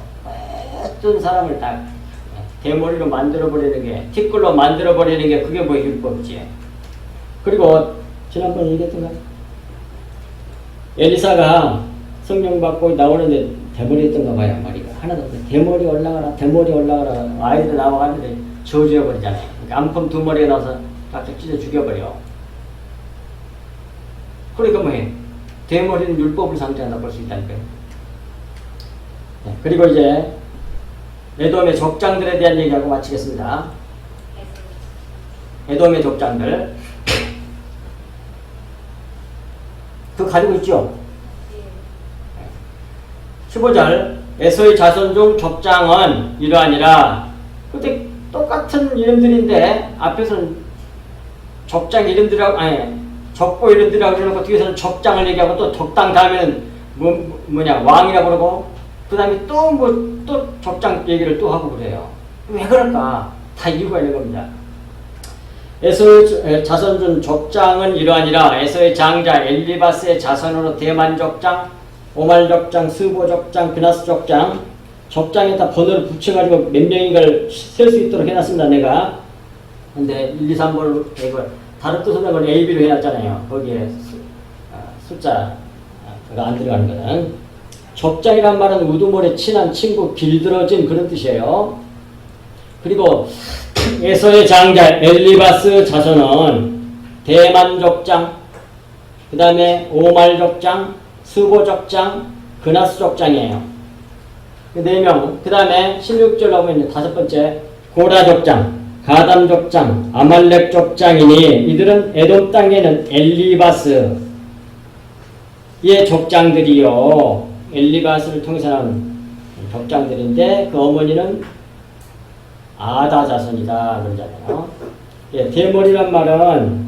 어떤 사람을 다 대머리로 만들어버리는 게 티끌로 만들어버리는 게 그게 뭐예요? 율법이지. 그리고 지난번에 얘기했던가 엘리사가 성령 받고 나오는데 대머리였던가 봐요. 머리가 하나도 없어요. 대머리 올라가라 아이들 나와가는데 저주해버리잖아요. 그러니까 암컷 2마리가 나와서 딱 찢어 죽여버려. 그러니까 뭐해? 대머리는 율법을 상징한다고 볼 수 있다니까요. 네, 그리고 이제 에돔의 족장들에 대한 얘기하고 마치겠습니다. 에돔의 족장들 그거 가지고 있죠? 15절 에서의 자손 중 족장은 이러하니라. 근데 똑같은 이름들인데 앞에서는 족장 이름들이라고 족보 이름들이라고 그러고 뒤에서는 족장을 얘기하고 또 족당 다음에는 뭐냐 왕이라고 그러고 그 다음에 또 족장 얘기를 또 하고 그래요. 왜 그럴까? 다 이유가 있는 겁니다. 에서의 자손 중 족장은 이러하니라. 에서의 장자 엘리바스의 자손으로 대만 족장, 오말 족장, 스보 족장, 비나스 족장 족장에다 번호를 붙여가지고 몇 명인가를 셀 수 있도록 해놨습니다. 내가. 근데 1, 2, 3번을 이거 다른 뜻으로 건 A, B로 해놨잖아요. 거기에 숫자가 안 들어가는 거는. 족장이란 말은 우두머리 친한 친구, 길들어진 그런 뜻이에요. 그리고 에서의 장자 엘리바스 자손은 대만 족장, 그 다음에 오말 족장, 스보 족장, 그나스 족장이에요. 그 4명. 그 다음에 16절로 보면 5번째 고라 족장, 가담 족장, 아말렉 족장이니 이들은 에돔 땅에는 엘리바스의 족장들이요. 엘리바스를 통해서 나온 족장들인데 그 어머니는 아다 자손이다 그러잖아요. 예, 대머리란 말은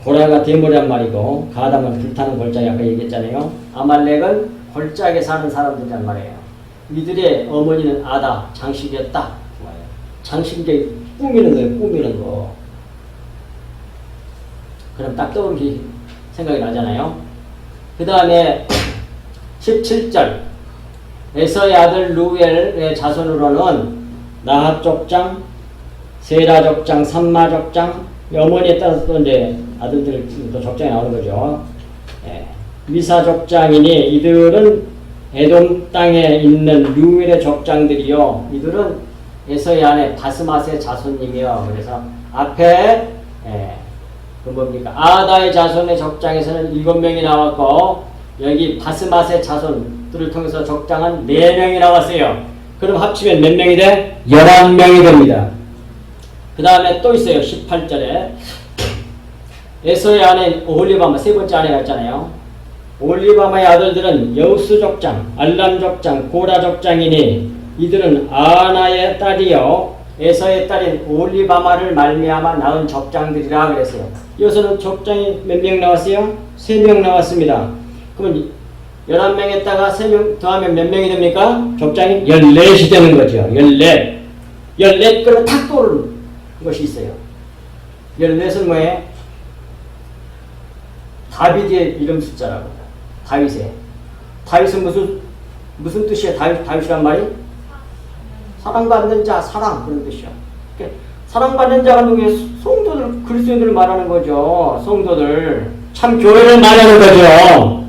고라가 대머리란 말이고 가담은 불타는 골짜기 아까 얘기했잖아요. 아말렉은 골짜기에 사는 사람들이란 말이에요. 이들의 어머니는 아다 장식이었다. 장식이 꾸미는 거예요. 꾸미는 거. 그럼 딱 떠오르기 생각이 나잖아요. 그 다음에 17절 에서의 아들 루엘의 자손으로는 나핫 족장, 세라 족장, 삼마 족장, 어머니에 따라서 또 이제 아들들 또 족장이 나오는 거죠. 예. 미사 족장이니 이들은 에돔 땅에 있는 루엘의 족장들이요. 이들은 에서의 아내 바스맛의 자손님이요. 그래서 앞에 그 뭡니까? 아다의 자손의 족장에서는 7명이 나왔고 여기 바스맛의 자손들을 통해서 족장은 4명이 나왔어요. 그럼 합치면 몇 명이 돼? 11명이 됩니다. 그 다음에 또 있어요. 18절에 에서의 아내 오홀리바마 세 번째 아내가 있잖아요. 오홀리바마의 아들들은 여우스 족장, 알람 족장, 고라 족장이니 이들은 아나의 딸이요 에서의 딸인 오홀리바마를 말미암아 낳은 족장들이라 그랬어요. 여기서는 족장이 몇 명 나왔어요? 3명 나왔습니다. 그러면 11명에다가 3명 더하면 몇 명이 됩니까? 족장이 14이 되는 거죠. 14. 14끈은 탁 떠오르는 것이 있어요. 14은 뭐예요? 다윗의 이름 숫자라고. 다윗의. 다윗은 무슨 뜻이에요? 다윗이란 말이? 사랑받는 자, 사랑 그런 뜻이야. 사랑받는 자가 누구예요? 성도들, 그리스도인들을 말하는 거죠. 성도들. 참 교회를 말하는 거죠.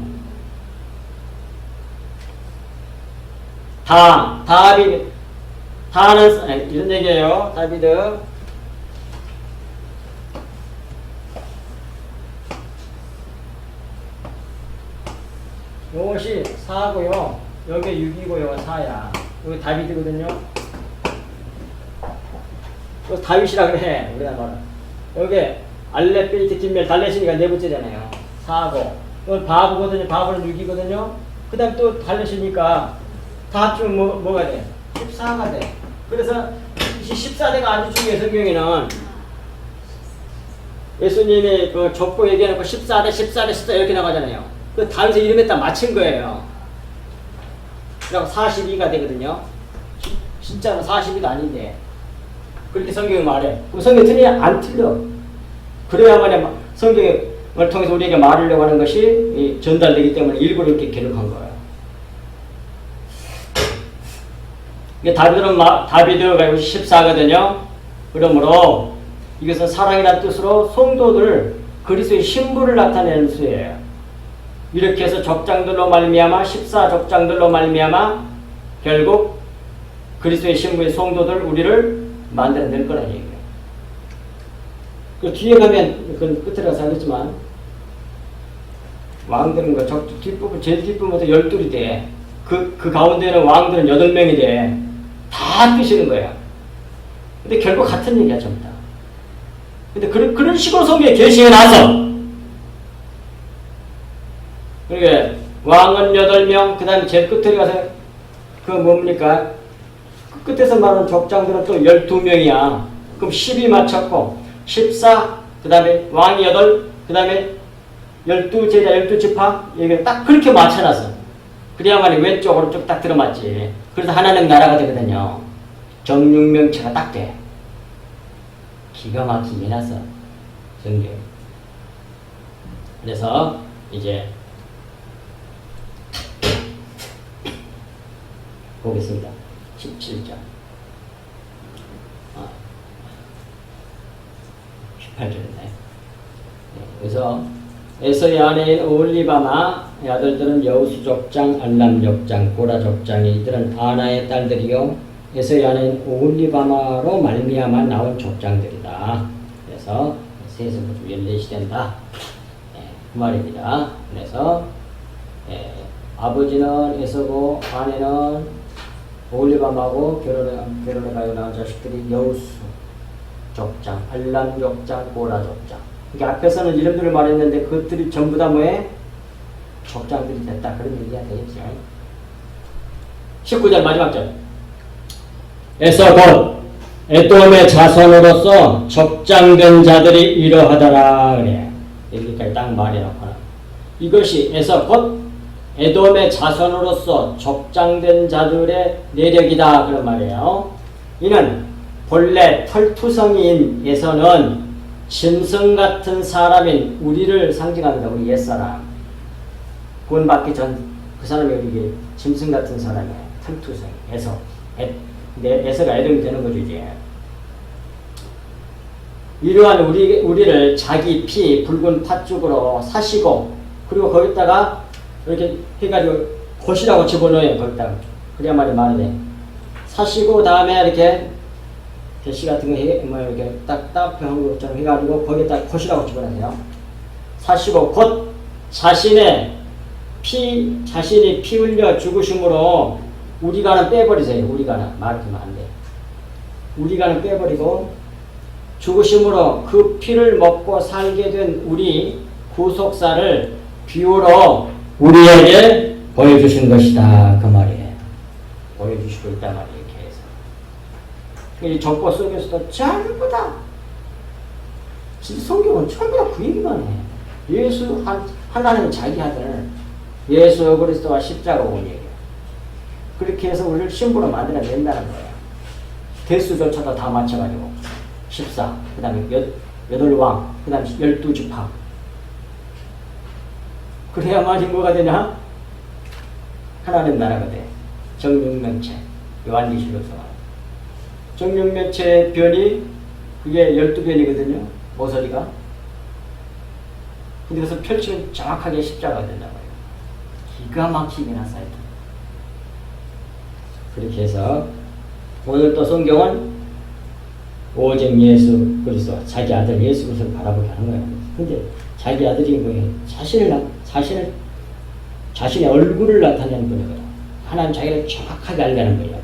다는 이런 얘기예요. 다비드. 요것이 4고요. 여기 6이고요. 4야. 여기 다비드거든요. 이거 다윗이라 그래. 우리가 말은. 여기 알렙, 벨트, 김멜, 달렛이니까 4번째잖아요. 4고. 이건 바브거든요. 바브는 6이거든요. 그 다음 또 달렛이니까 다 합치면 뭐가 돼? 14가 돼. 그래서 14대가 아주 중요해. 성경에는 예수님이 그 족보 얘기해놓고 14대, 14대, 14 이렇게 나가잖아요. 그 다윗의 이름에 딱 맞춘 거예요. 그리고 42가 되거든요. 진짜로 42도 아닌데 그렇게 성경이 말해. 성경이 틀리냐? 안 틀려. 그래야만이 성경을 통해서 우리에게 말하려고 하는 것이 전달되기 때문에 일부러 이렇게 기록한 거예요. 다비드가 14거든요. 그러므로 이것은 사랑이라는 뜻으로 성도들 그리스도의 신부를 나타내는 수예요. 이렇게 해서 족장들로 말미암아 14족장들로 말미암아 결국 그리스도의 신부의 성도들 우리를 만들어낼 거라는 얘기예요. 그 뒤에 가면 그건 끝에 가서 하겠지만 왕들은 그 뒷부분 제일 뒷부분부터 12이 돼. 그 가운데는 왕들은 8명이 돼. 다 뛰시는 거예요. 근데 결국 같은 얘기야 전부 다. 근데 그런 식으로 성경에 계시해 놔서 그러니까 왕은 8명, 그 다음에 제일 끝에 가서 그 뭡니까? 그 끝에서 말하는 족장들은 또 12명이야. 그럼 10이 맞췄고 14, 그 다음에 왕이 8, 그 다음에 12제자, 12지파 이게 딱 그렇게 맞춰놨어. 그래야만이 왼쪽 오른쪽 딱 들어맞지. 그래서 하나님 나라가 되거든요. 정육명체가 딱 돼. 기가 막히게 해놨어 성경. 그래서 이제 보겠습니다. 17장 18절이네. 그래서 에서의 아내인 오홀리바마 아들들은 여우수 족장, 알람 족장, 고라 족장이 이들은 아나의 딸들이요 에서의 아내인 오홀리바마로 말미암아 나온 족장들이다. 그래서 셋에서 14이 된다. 그 말입니다. 그래서 아버지는 에서고 아내는 오홀리바마고 결혼해가지고 나온 자식들이 여우수 족장, 알람 족장, 고라 족장. 이게 앞에서는 이름들을 말했는데 그것들이 전부 다 뭐에? 족장들이 됐다. 그런 얘기가 되겠죠. 19절 마지막 절. 에서 곧 에돔의 자손으로서 족장된 자들이 이러하더라. 그래. 여기까지 딱 말해놓거나. 이것이 에서 곧 에돔의 자손으로서 족장된 자들의 내력이다. 그런 말이에요. 이는 본래 털투성이인 에서는 짐승 같은 사람인 우리를 상징합니다. 우리 옛사람. 구원받기 전 그 사람이 우리 짐승 같은 사람이에요. 털투성. 에서가 에돔이 되는 거죠, 이제. 이러한 우리를 자기 피 붉은 팥죽으로 사시고, 그리고 거기다가 이렇게 해가지고 것이라고 집어넣어요, 거기다가. 그래야말이 말이 돼. 사시고, 다음에 이렇게 대시 같은 거 이렇게 딱딱한 것처럼 해가지고 거기에다 것이라고 집어넣어요. 사시고 곧 자신이 피 흘려 죽으심으로 우리가는 빼버리세요. 우리가는 말하면 안 돼. 우리가는 빼버리고 죽으심으로 그 피를 먹고 살게 된 우리 구속사를 비유로 우리에게 보여주신 것이다. 그 말이에요. 보여주시고 있단 말이에요. 이렇게 해서. 이 적보 속에서도 전부 다 진짜 성경은 전부 다 그 얘기만 해. 예수 하나님 자기 아들 예수 그리스도와 십자가 온 얘기야. 그렇게 해서 우리를 신부로 만들어낸다는 거예요. 대수조차도 다 맞춰가지고 14, 그 다음에 8왕, 그 다음에 12지파. 그래야만이 뭐가 되냐? 하나님 나라가 돼. 정육면체, 요한계시록서. 정육면체의 변이 그게 12변이거든요. 모서리가. 근데 그래서 펼치면 정확하게 십자가가 된단 말이에요. 기가 막히게 났어요. 그렇게 해서 오늘 또 성경은 오직 예수 그리스도 자기 아들 예수 그리스도를 바라보게 하는 거예요. 근데 자기 아들이 뭐예요? 자신의 얼굴을 나타내는 거거든. 하나님 자기를 정확하게 알려는 거예요.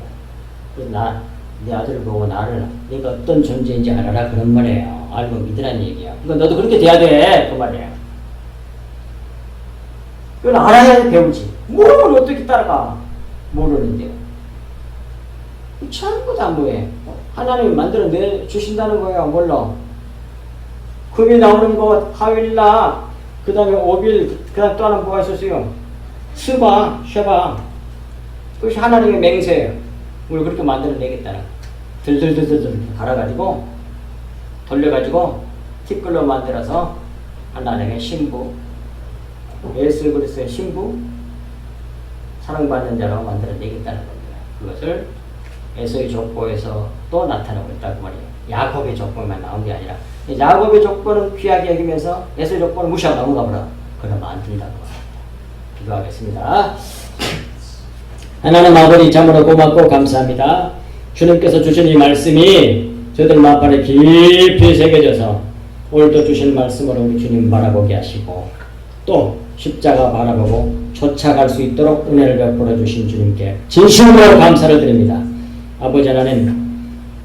그래서 내 아들을 보고 내가 어떤 존재인지 알아라 그런 말이에요. 알고 믿으라는 얘기야. 그러니까 너도 그렇게 돼야 돼. 그 말이에요. 그건 알아야 배우지. 뭘 어떻게 따라가? 모르는데. 전부 다 뭐예요? 하나님이 만들어 주신다는 거예요. 몰라. 금이 나오는 것, 하윌라, 그 다음에 오빌, 그 다음 또 하나 뭐가 있었어요? 스바, 쉐바. 그것이 하나님의 맹세예요. 우리 그렇게 만들어내겠다는. 들들들들 갈아가지고, 돌려가지고, 티끌로 만들어서 하나님의 신부, 예수 그리스도의 신부, 사랑받는 자로 만들어내겠다는 겁니다. 그것을 에서의 족보에서 또 나타나고 있다고 말이에요. 야곱의 족보만 나온 게 아니라 야곱의 족보는 귀하게 여기면서 에서의 족보는 무시하고 넘어가버려. 그러면 안 된다고 기도하겠습니다. 하나님 아버지 참으로 고맙고 감사합니다. 주님께서 주신 이 말씀이 저들 마음판에 깊이 새겨져서 오늘도 주신 말씀으로 우리 주님 바라보게 하시고 또 십자가 바라보고 쫓아갈 수 있도록 은혜를 베풀어 주신 주님께 진심으로 감사를 드립니다. 아버지 하나님,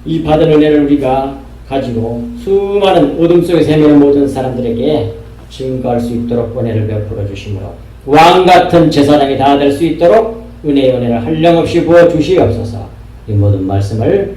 이 받은 은혜를 우리가 가지고 수많은 어둠 속에 헤매는 모든 사람들에게 증거할 수 있도록 은혜를 베풀어 주시므로 왕같은 제사장이 다 될 수 있도록 은혜의 은혜를 한량없이 부어 주시옵소서. 이 모든 말씀을